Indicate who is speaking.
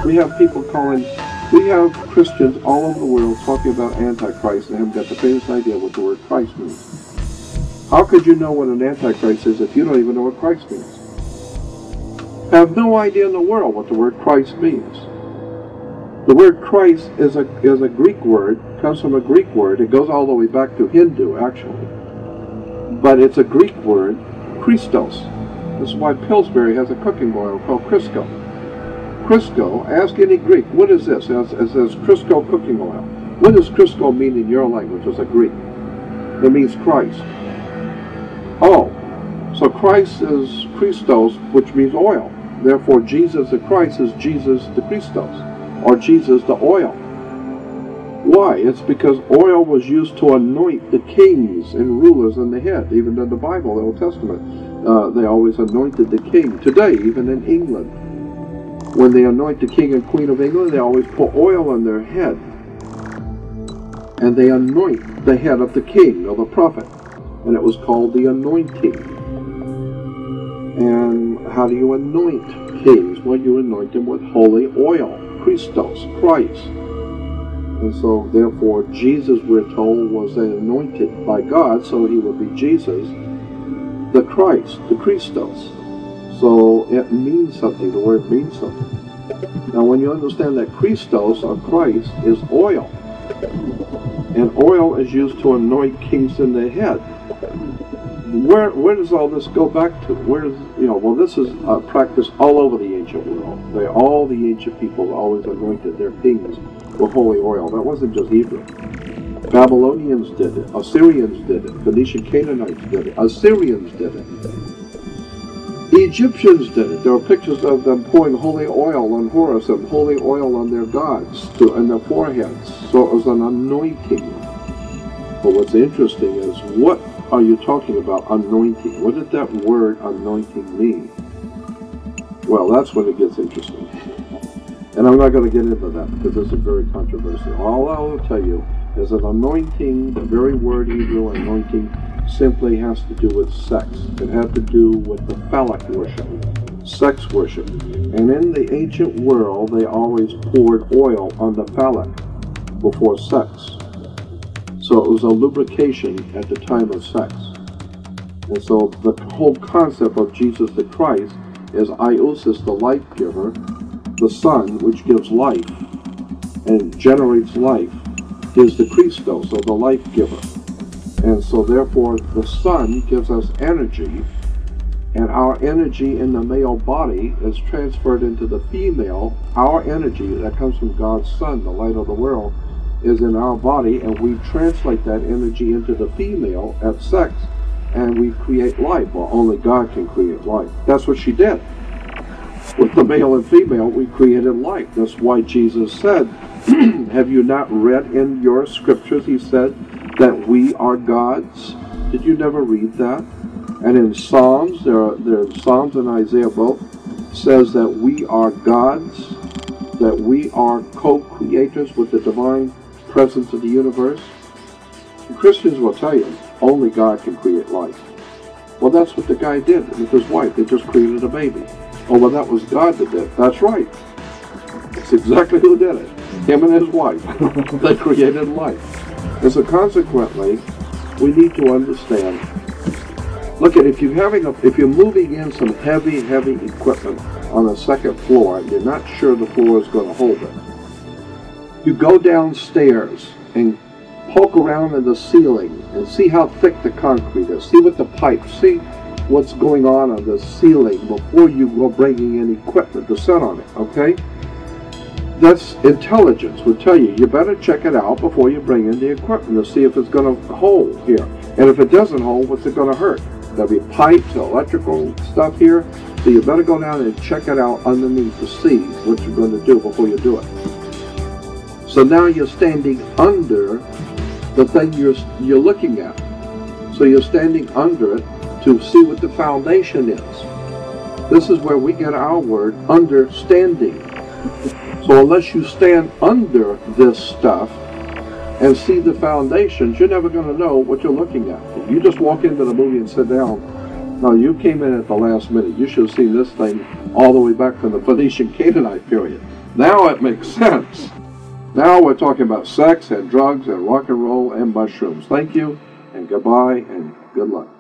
Speaker 1: We have people we have Christians all over the world talking about Antichrist and haven't got the faintest idea what the word Christ means. How could you know what an Antichrist is if you don't even know what Christ means? Have no idea in the world what the word Christ means. The word Christ is a Greek word, comes from a Greek word. It goes all the way back to Hindu, actually. But it's a Greek word, Christos. This is why Pillsbury has a cooking oil called Crisco. Crisco, ask any Greek, what is this? It says Crisco cooking oil. What does Crisco mean in your language as a Greek? It means Christ. Oh, so Christ is Christos, which means oil. Therefore, Jesus the Christ is Jesus the Christos, or Jesus the oil. Why? It's because oil was used to anoint the kings and rulers on the head. Even in the Bible, the Old Testament, they always anointed the king. Today, even in England, when they anoint the king and queen of England, they always put oil on their head. And they anoint the head of the king or the prophet. And it was called the anointing. And how do you anoint kings? Well, you anoint them with holy oil. Christos, Christ. And so, therefore, Jesus, we're told, was anointed by God, so he would be Jesus, the Christ, the Christos. So it means something. The word means something. Now, when you understand that Christos, or Christ, is oil, and oil is used to anoint kings in the head, where does all this go back to? Well, this is practiced all over the ancient world. All the ancient people always anointed their kings with holy oil. That wasn't just Hebrew. Babylonians did it. Assyrians did it. Phoenician Canaanites did it. Assyrians did it. Egyptians did it. There are pictures of them pouring holy oil on Horus and holy oil on their gods and their foreheads. So it was an anointing. But what's interesting is, what are you talking about anointing? What did that word anointing mean? Well, that's when it gets interesting. And I'm not going to get into that because this is very controversial. All I will tell you is that anointing, the very word Hebrew anointing, simply has to do with sex. It had to do with the phallic worship, sex worship. And in the ancient world, they always poured oil on the phallic before sex. So it was a lubrication at the time of sex. And so the whole concept of Jesus the Christ is Iousis, the life giver, the Son, which gives life and generates life, is the Christos, or the life giver. And so therefore the Son gives us energy, and our energy in the male body is transferred into the female. Our energy that comes from God's Son, the light of the world, is in our body, and we translate that energy into the female at sex, and we create life. Well, only God can create life. That's what she did. With the male and female, we created life. That's why Jesus said, have you not read in your scriptures, he said, that we are gods? Did you never read that? And in Psalms, there are Psalms and Isaiah both, says that we are gods, that we are co-creators with the divine presence of the universe. And Christians will tell you, only God can create life. Well, that's what the guy did with his wife. They just created a baby. Oh, well, that was God that did it. That's right. That's exactly who did it. Him and his wife. They created life. And so consequently, we need to understand, look at, if you're moving in some heavy equipment on the second floor and you're not sure the floor is going to hold it, you go downstairs and poke around in the ceiling and see how thick the concrete is. See what the pipes, see what's going on the ceiling before you go bringing in equipment to set on it, okay? That's intelligence would tell you, you better check it out before you bring in the equipment to see if it's going to hold here. And if it doesn't hold, what's it going to hurt? There'll be pipes, electrical stuff here, so you better go down and check it out underneath to see what you're going to do before you do it. So now you're standing under the thing you're looking at. So you're standing under it to see what the foundation is. This is where we get our word understanding. So unless you stand under this stuff and see the foundations, you're never going to know what you're looking at. If you just walk into the movie and sit down, no, you came in at the last minute. You should have seen this thing all the way back from the Phoenician Canaanite period. Now it makes sense. Now we're talking about sex and drugs and rock and roll and mushrooms. Thank you, and goodbye, and good luck.